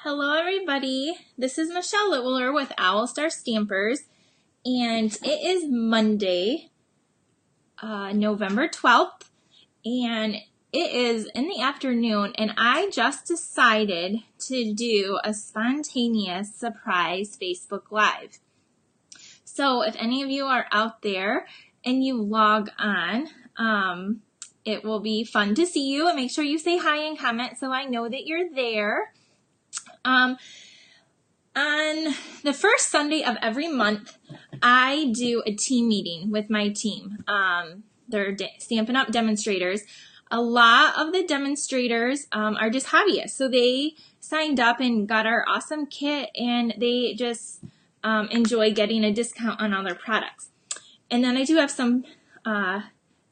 Hello everybody, this is Michelle Littler with Owl Star Stampers, and it is Monday, November 12th, and it is in the afternoon, and I just decided to do a spontaneous surprise Facebook Live. So if any of you are out there and you log on, it will be fun to see you, and make sure you say hi and comment so I know that you're there. On the first Sunday of every month, I do a team meeting with my team. They're Stampin' Up! Demonstrators. A lot of the demonstrators are just hobbyists, so they signed up and got our awesome kit, and they just enjoy getting a discount on all their products. And then I do have some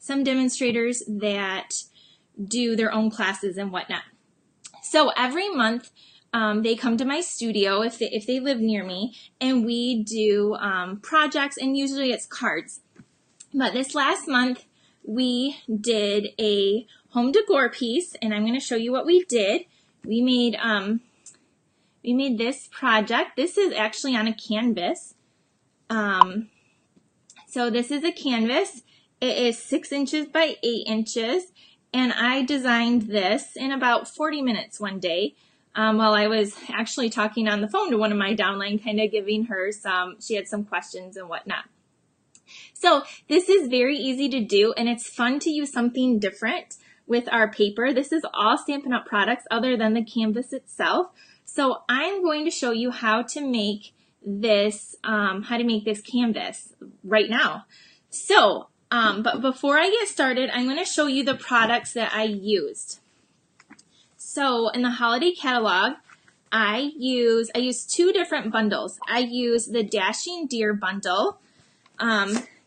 demonstrators that do their own classes and whatnot. So every month, they come to my studio if they live near me, and we do projects, and usually it's cards. But this last month we did a home decor piece, and I'm going to show you what we did. We made this project. This is actually on a canvas. So this is a canvas. It is 6 inches by 8 inches, and I designed this in about 40 minutes one day. While I was actually talking on the phone to one of my downline, kind of giving her she had some questions and whatnot. So this is very easy to do, and it's fun to use something different with our paper. This is all Stampin' Up! Products other than the canvas itself. So I'm going to show you how to make this, canvas right now. So, but before I get started, I'm going to show you the products that I used. So in the holiday catalog, I use 2 different bundles. I use the Dashing Deer bundle.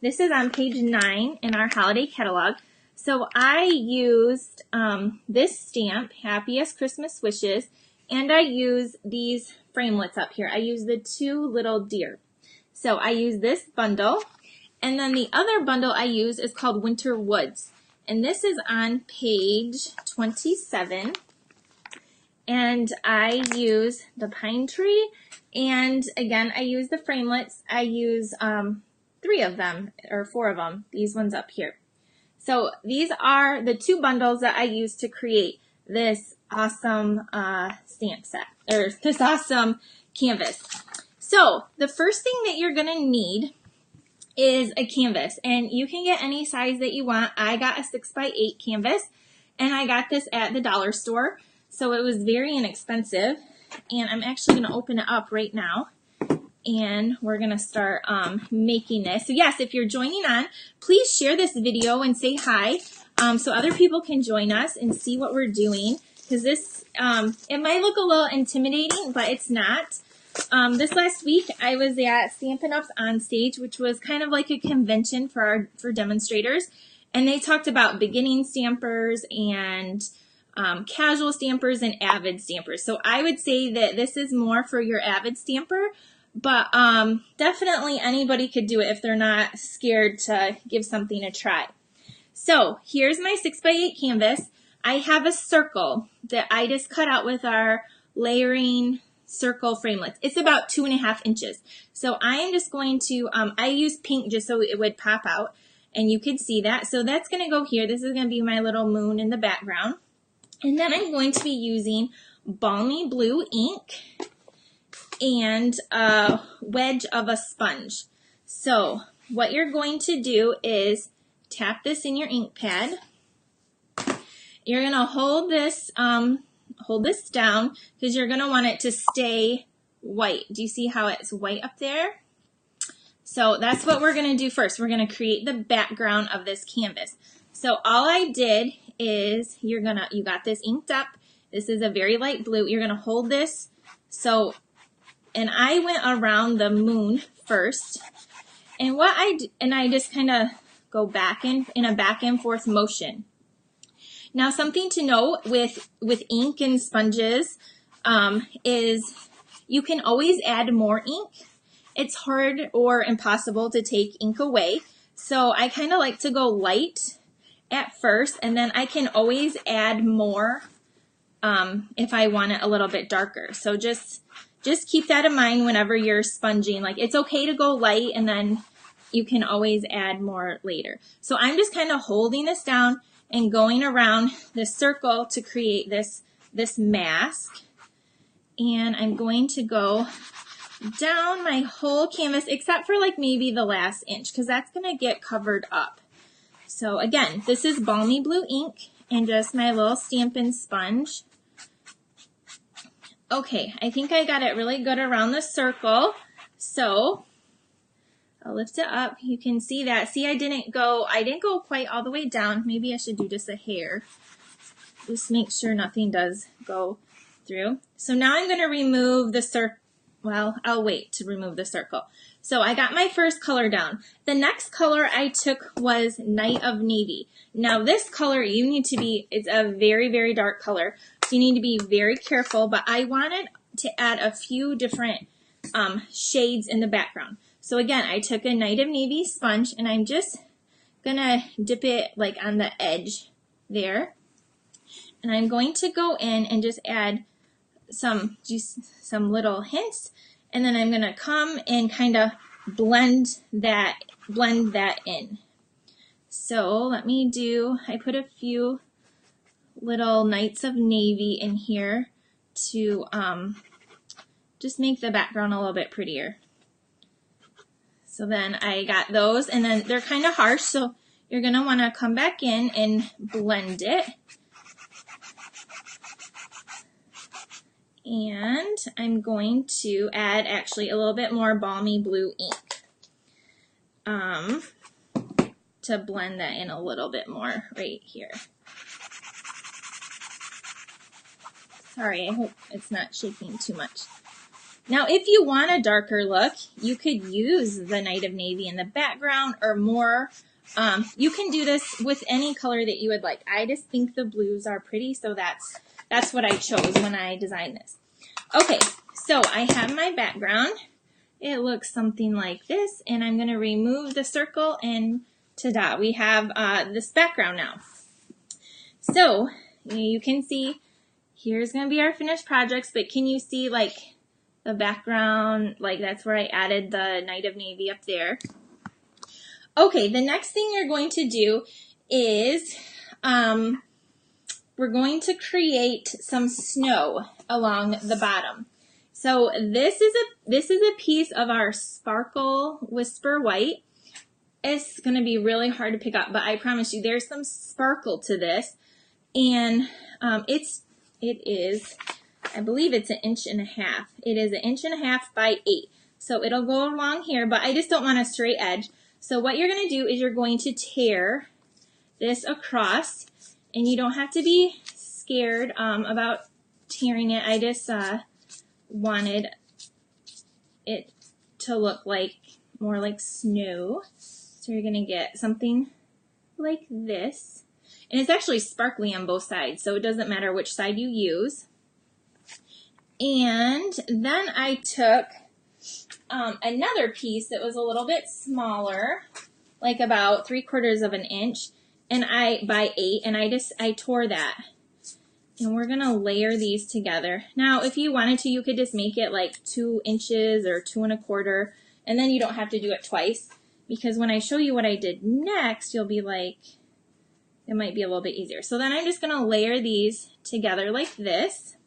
This is on page 9 in our holiday catalog. So I used this stamp, Happiest Christmas Wishes, and I use these framelits up here. I use the 2 little deer. So I use this bundle, and then the other bundle I use is called Winter Woods, and this is on page 27. And I use the pine tree, and again, I use the framelits. I use 3 of them, or 4 of them, these ones up here. So these are the 2 bundles that I use to create this awesome stamp set, or this awesome canvas. So the first thing that you're gonna need is a canvas, and you can get any size that you want. I got a 6 by 8 canvas, and I got this at the dollar store. So it was very inexpensive, and I'm actually going to open it up right now, and we're going to start making this. So yes, if you're joining on, please share this video and say hi so other people can join us and see what we're doing, because this, it might look a little intimidating, but it's not. This last week, I was at Stampin' Up's On Stage, which was kind of like a convention for demonstrators, and they talked about beginning stampers and casual stampers and avid stampers. So I would say that this is more for your avid stamper, but definitely anybody could do it if they're not scared to give something a try. So here's my 6 by 8 canvas. I have a circle that I just cut out with our layering circle framelits. It's about 2.5 inches. So I am just going to, I use pink just so it would pop out, and you could see that. So that's going to go here. This is going to be my little moon in the background. And then I'm going to be using balmy blue ink and a wedge of a sponge. So what you're going to do is tap this in your ink pad. You're going to hold this down, because you're going to want it to stay white. Do you see how it's white up there? So that's what we're going to do first. We're going to create the background of this canvas. So all I did is you got this inked up. This is a very light blue. You're going to hold this. So, and I went around the moon first, and I just kind of go back in a back and forth motion. Now, something to note with ink and sponges is you can always add more ink. It's hard or impossible to take ink away. So I kind of like to go light at first, and then I can always add more if I want it a little bit darker. So just keep that in mind whenever you're sponging. Like, it's okay to go light, and then you can always add more later. So I'm just kind of holding this down and going around this circle to create this mask. And I'm going to go down my whole canvas except for like maybe the last inch, because that's going to get covered up. So again, this is Balmy Blue ink and just my little Stampin' sponge. Okay, I think I got it really good around the circle. So I'll lift it up. You can see that. See, I didn't go quite all the way down. Maybe I should do just a hair. Just make sure nothing does go through. So now I'm going to remove the circle. Well, I'll wait to remove the circle. So I got my first color down. The next color I took was Night of Navy. Now this color, it's a very, very dark color. So you need to be very careful, but I wanted to add a few different shades in the background. So again, I took a Night of Navy sponge and I'm just gonna dip it like on the edge there. And I'm going to go in and just add some little hints, and then I'm going to come and kind of blend that in. So I put a few little Nights of Navy in here to just make the background a little bit prettier. So then I got those, and then they're kind of harsh, so you're going to want to come back in and blend it. And I'm going to add actually a little bit more Balmy Blue ink to blend that in a little bit more right here. Sorry, I hope it's not shaking too much. Now, if you want a darker look, you could use the Night of Navy in the background or more. You can do this with any color that you would like. I just think the blues are pretty, so that's what I chose when I designed this. Okay, so I have my background. It looks something like this, and I'm going to remove the circle, and ta-da, we have this background now. So you can see here's going to be our finished projects, but can you see like the background? Like, that's where I added the Night of Navy up there. Okay, the next thing you're going to do is we're going to create some snow along the bottom. So this is a piece of our Sparkle Whisper White. It's going to be really hard to pick up, but I promise you there's some sparkle to this, and it is, I believe it's 1.5 inches. It is 1.5 inches by 8, so it'll go along here, but I just don't want a straight edge. So what you're going to do is you're going to tear this across, and you don't have to be scared about tearing it. I just wanted it to look like more like snow. So you're going to get something like this. And it's actually sparkly on both sides, so it doesn't matter which side you use. And then I took another piece that was a little bit smaller, like about 3/4 inch, and by 8, and I tore that. And we're gonna layer these together. Now, if you wanted to, you could just make it like 2 inches or 2 1/4, and then you don't have to do it twice, because when I show you what I did next, you'll be like, it might be a little bit easier. So then I'm just gonna layer these together like this.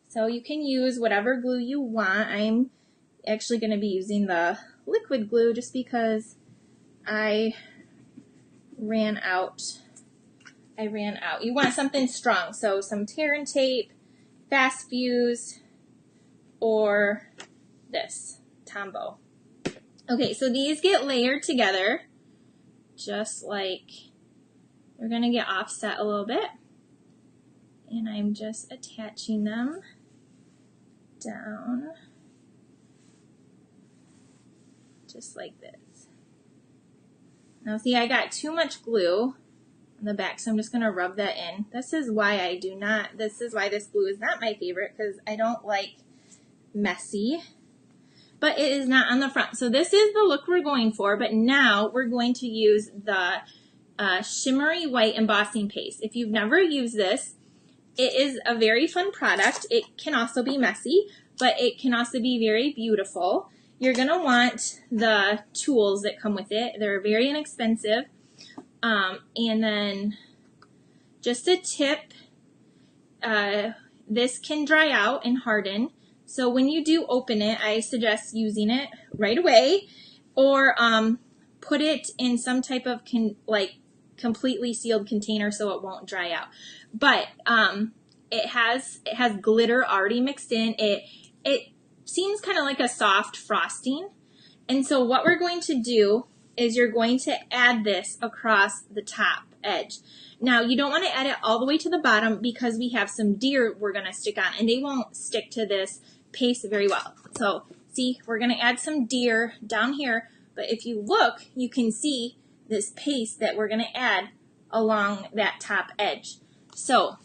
So you can use whatever glue you want. I'm actually gonna be using the liquid glue just because I ran out. You want something strong, so some tear and tape, fast fuse, or this, Tombow. Okay, so these get layered together, just like, they're gonna get offset a little bit, and I'm just attaching them down, just like this. Now see, I got too much glue on the back, so I'm just going to rub that in. This is why this glue is not my favorite, because I don't like messy, but it is not on the front. So this is the look we're going for, but now we're going to use the shimmery white embossing paste. If you've never used this, it is a very fun product. It can also be messy, but it can also be very beautiful. You're going to want the tools that come with it. They're very inexpensive. And then just a tip, this can dry out and harden. So when you do open it, I suggest using it right away, or put it in some type of completely sealed container so it won't dry out. But it has glitter already mixed in. It seems kind of like a soft frosting. And so what we're going to do is you're going to add this across the top edge. Now, you don't want to add it all the way to the bottom because we have some deer we're going to stick on, and they won't stick to this paste very well. So, see, we're going to add some deer down here, but if you look, you can see this paste that we're going to add along that top edge. So,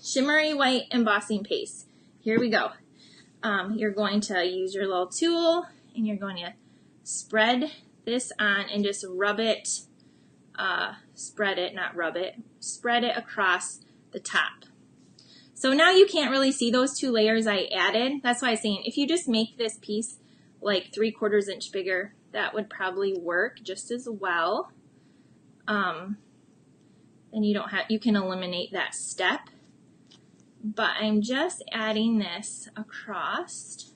shimmery white embossing paste. Here we go. You're going to use your little tool, and you're going to spread this on and just rub it, spread it across the top. So now you can't really see those two layers I added. That's why I'm saying if you just make this piece like 3/4 inch bigger, that would probably work just as well. And you can eliminate that step. But I'm just adding this across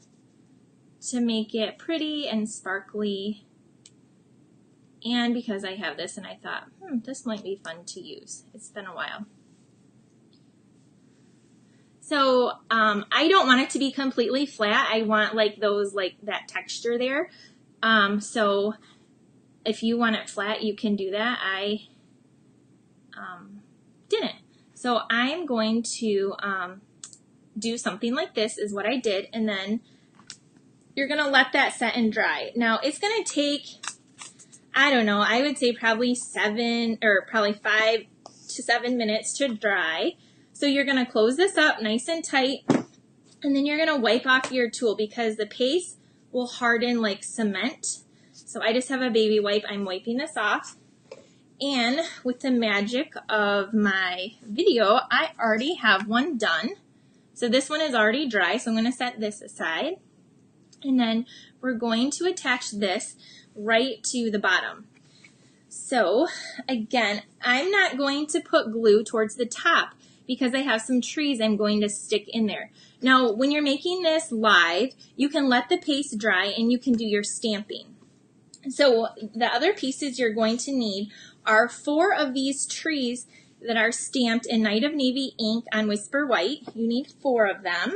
to make it pretty and sparkly. And because I have this and I thought, this might be fun to use. It's been a while. So I don't want it to be completely flat. I want that texture there. So if you want it flat, you can do that. I didn't. So I'm going to do something like this is what I did. And then you're going to let that set and dry. Now it's going to take, I don't know, I would say probably 5 to 7 minutes to dry. So you're going to close this up nice and tight, and then you're going to wipe off your tool because the paste will harden like cement. So I just have a baby wipe. I'm wiping this off. And with the magic of my video, I already have one done. So this one is already dry, so I'm going to set this aside. And then we're going to attach this right to the bottom. So again, I'm not going to put glue towards the top because I have some trees I'm going to stick in there. Now, when you're making this live, you can let the paste dry and you can do your stamping. So the other pieces you're going to need are 4 of these trees that are stamped in Night of Navy ink on Whisper White. You need 4 of them.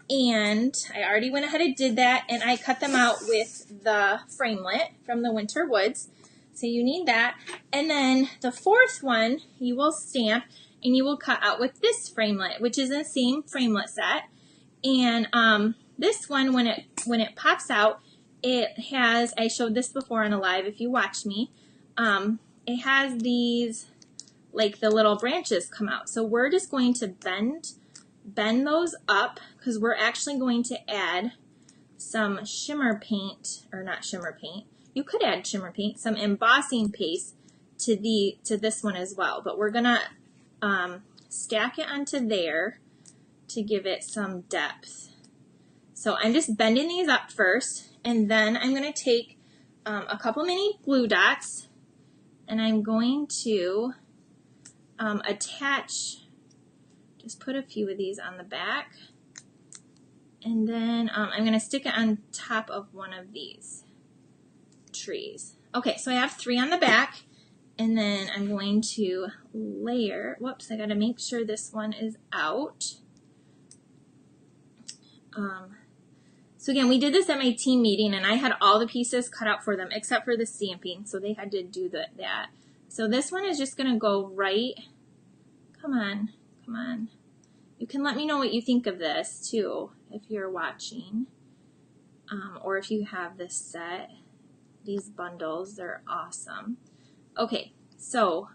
And I already went ahead and did that, and I cut them out with the framelit from the Winter Woods. So you need that. And then the 4th one you will stamp and you will cut out with this framelit, which is the same framelit set. And this one, when it pops out, it has, I showed this before on a live if you watch me, it has these, like the little branches come out. So we're just going to bend those up because we're actually going to add some shimmer paint, or not shimmer paint, you could add shimmer paint, some embossing paste to this one as well. But we're gonna stack it onto there to give it some depth. So I'm just bending these up first, and then I'm going to take a couple mini glue dots, and I'm going to attach, just put a few of these on the back, and then I'm going to stick it on top of one of these trees. Okay, so I have 3 on the back, and then I'm going to layer, whoops, I got to make sure this one is out. So again, we did this at my team meeting, and I had all the pieces cut out for them except for the stamping, so they had to do that. So this one is just going to go right, come on. You can let me know what you think of this too if you're watching, or if you have this set. These bundles, they're awesome. Okay, so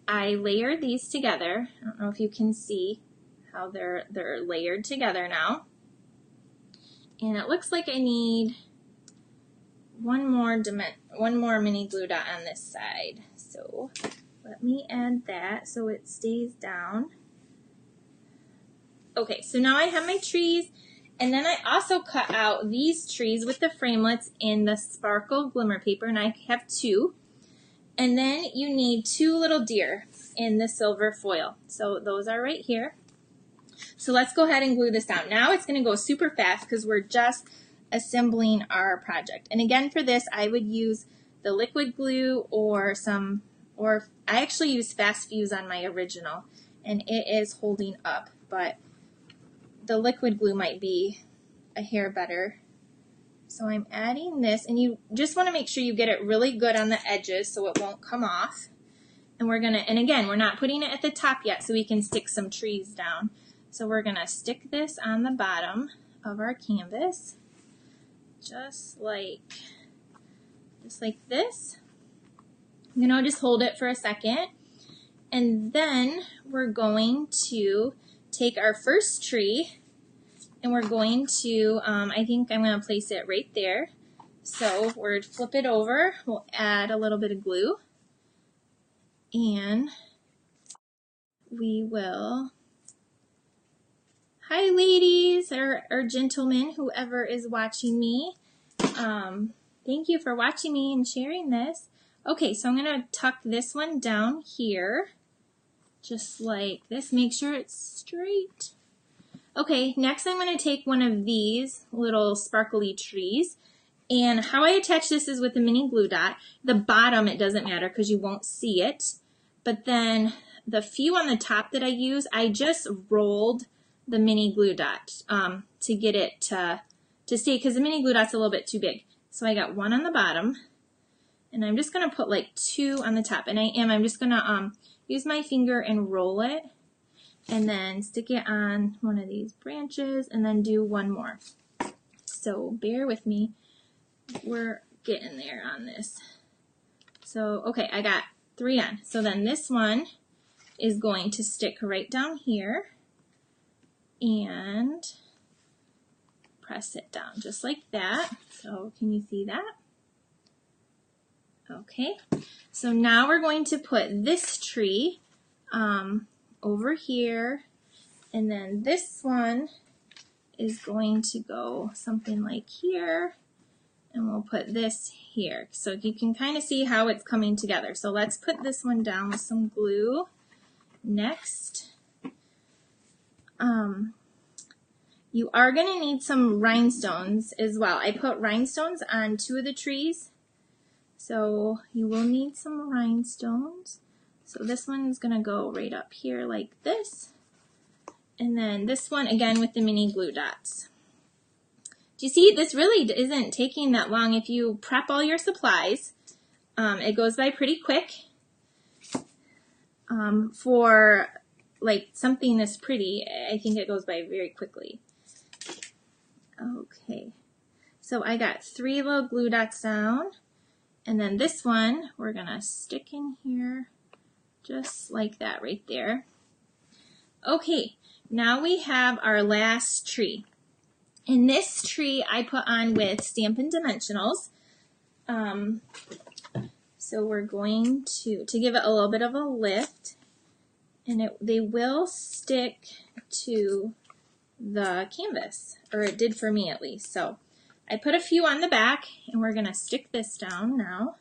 I layered these together. I don't know if you can see how they're layered together now. And it looks like I need one more mini glue dot on this side. So let me add that so it stays down. Okay, so now I have my trees, and then I also cut out these trees with the framelits in the sparkle glimmer paper, and I have 2. And then you need 2 little deer in the silver foil. So those are right here. So let's go ahead and glue this down. Now it's going to go super fast because we're just assembling our project. And again, for this, I would use the liquid glue or I actually use Fast Fuse on my original, and it is holding up, but the liquid glue might be a hair better. So I'm adding this, and you just want to make sure you get it really good on the edges so it won't come off. And and again, we're not putting it at the top yet so we can stick some trees down. So we're going to stick this on the bottom of our canvas, just like this. You know, just hold it for a second. And then we're going to take our first tree, and we're going to, I think I'm going to place it right there. So we're flip it over, we'll add a little bit of glue, and we will, hi ladies or gentlemen, whoever is watching me. Thank you for watching me and sharing this. Okay, so I'm going to tuck this one down here, just like this. Make sure it's straight. Okay, next I'm going to take one of these little sparkly trees, and how I attach this is with a mini glue dot. The bottom, it doesn't matter because you won't see it, but then the few on the top that I use, I just rolled the mini glue dot to get it to stay, because the mini glue dot's a little bit too big. So I got 1 on the bottom, and I'm just going to put like 2 on the top, and I'm just going to use my finger and roll it, and then stick it on one of these branches, and then do 1 more. So bear with me, we're getting there on this. So okay, I got 3 on. So then this one is going to stick right down here, and press it down just like that. So can you see that? Okay, so now we're going to put this tree over here, and then this one is going to go something like here, and we'll put this here. So you can kind of see how it's coming together. So let's put this one down with some glue. Next, you are going to need some rhinestones as well. I put rhinestones on 2 of the trees, so you will need some rhinestones. So this one's going to go right up here like this, and then this one again with the mini glue dots. Do you see, this really isn't taking that long if you prep all your supplies. It goes by pretty quick. For like something this pretty, I think it goes by very quickly. Okay, so I got 3 little glue dots down, and then this one we're gonna stick in here just like that right there. Okay, now we have our last tree, and this tree I put on with Stampin' Dimensionals. So we're going to give it a little bit of a lift, and they will stick to the canvas, or it did for me at least. So I put a few on the back, and we're going to stick this down now,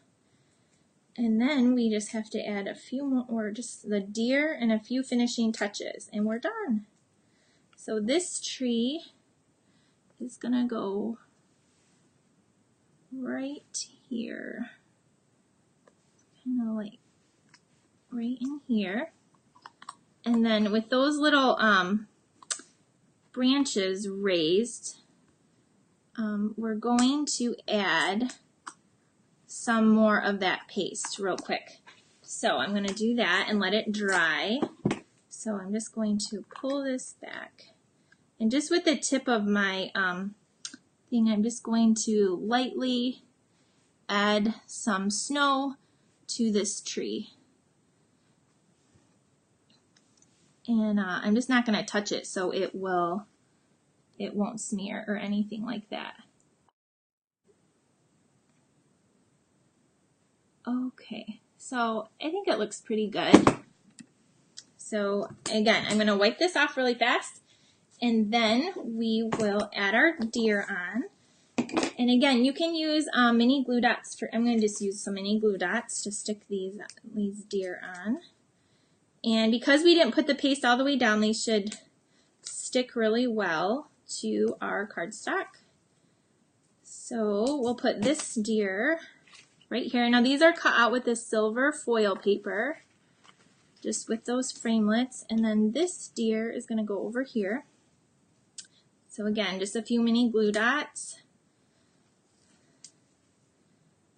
and then we just have to add a few more, or just the deer and a few finishing touches, and we're done. So this tree is going to go right here, kind of like right in here, and then with those little branches raised, we're going to add some more of that paste real quick. So I'm going to do that and let it dry. So I'm just going to pull this back, and just with the tip of my thing, I'm just going to lightly add some snow to this tree. And I'm just not going to touch it so it won't smear or anything like that. Okay, so I think it looks pretty good. So again, I'm going to wipe this off really fast, And then we will add our deer on. And again, you can use mini glue dots. I'm going to just use some mini glue dots to stick these deer on. And because we didn't put the paste all the way down, they should stick really well to our cardstock. So we'll put this deer right here. Now these are cut out with this silver foil paper, just with those framelets. And then this deer is going to go over here. So again, just a few mini glue dots.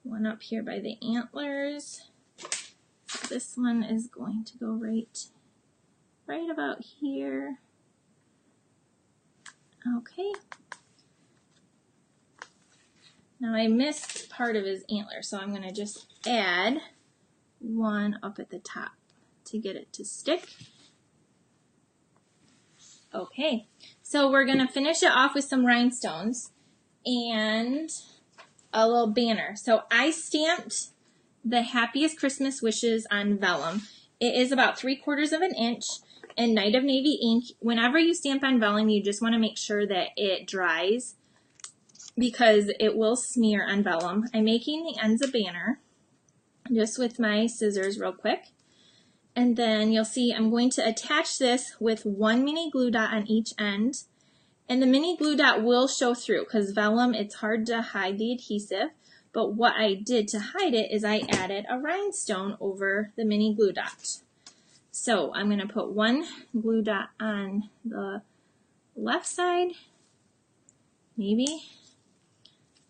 One up here by the antlers. So this one is going to go right about here. Okay. Now I missed part of his antler, so I'm going to just add one up at the top to get it to stick. Okay, so we're going to finish it off with some rhinestones and a little banner. So I stamped the happiest Christmas wishes on vellum. It is about 3/4 of an inch in Night of Navy ink. Whenever you stamp on vellum, you just want to make sure that it dries because it will smear on vellum. I'm making the ends a banner just with my scissors real quick. And then you'll see I'm going to attach this with one mini glue dot on each end. And the mini glue dot will show through because vellum, it's hard to hide the adhesive. But what I did to hide it is I added a rhinestone over the mini glue dot. So I'm going to put one glue dot on the left side. Maybe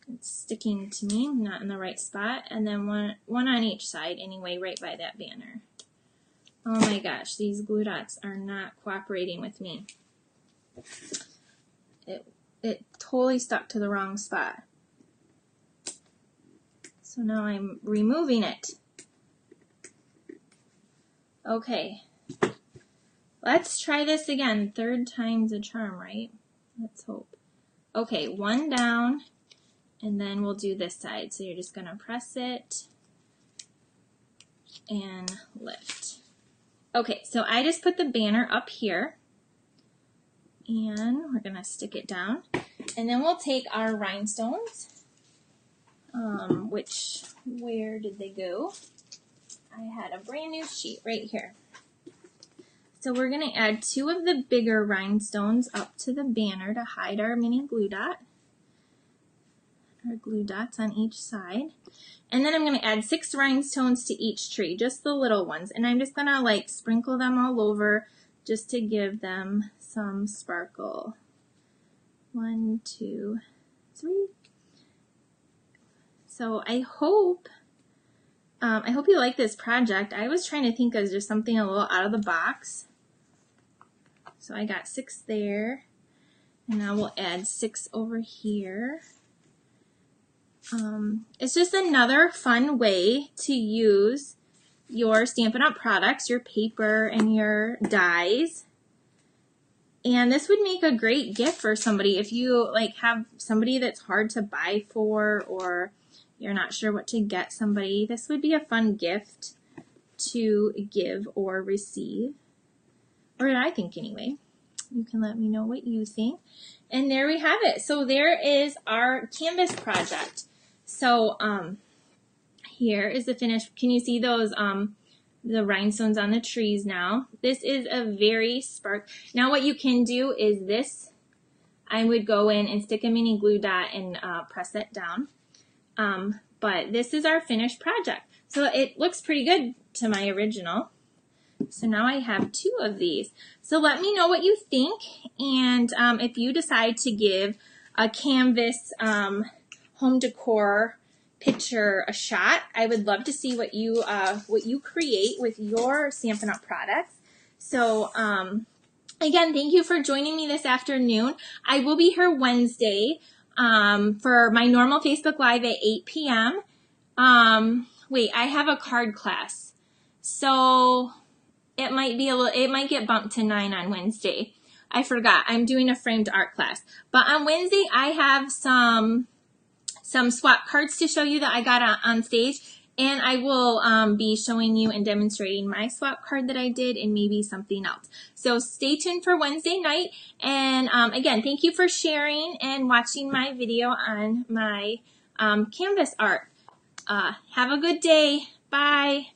it's sticking to me, not in the right spot. And then one on each side anyway, right by that banner. Oh my gosh, these glue dots are not cooperating with me. It totally stuck to the wrong spot. So now I'm removing it. Okay, let's try this again. 3rd time's a charm, right? Let's hope. Okay, one down, and then we'll do this side. So you're just gonna press it and lift. Okay, so I just put the banner up here, and we're gonna stick it down. And then we'll take our rhinestones, where did they go? I had a brand new sheet right here. So we're gonna add 2 of the bigger rhinestones up to the banner to hide our mini glue dot. Our glue dots on each side. And then I'm gonna add 6 rhinestones to each tree, just the little ones. And I'm just gonna like sprinkle them all over just to give them some sparkle. 1, 2, 3. So I hope you like this project. I was trying to think of just something a little out of the box. So I got 6 there, and now we'll add 6 over here. It's just another fun way to use your Stampin' Up! Products, your paper and your dies. And this would make a great gift for somebody if you like have somebody that's hard to buy for, or you're not sure what to get somebody. This would be a fun gift to give or receive, or I think anyway. You can let me know what you think. And there we have it. So there is our canvas project. So here is the finished. Can you see those the rhinestones on the trees now? This is a very spark. Now what you can do is this. I would go in and stick a mini glue dot and press it down. But this is our finished project. So it looks pretty good to my original. So now I have 2 of these. So let me know what you think, and if you decide to give a canvas home decor picture a shot, I would love to see what you create with your Stampin' Up! Products. So again, thank you for joining me this afternoon. I will be here Wednesday for my normal Facebook Live at 8 p.m. Wait, I have a card class, so it might get bumped to 9 on Wednesday. I forgot. I'm doing a framed art class. But on Wednesday, I have some swap cards to show you that I got on stage. And I will be showing you and demonstrating my swap card that I did and maybe something else. So stay tuned for Wednesday night. And again, thank you for sharing and watching my video on my canvas art. Have a good day. Bye.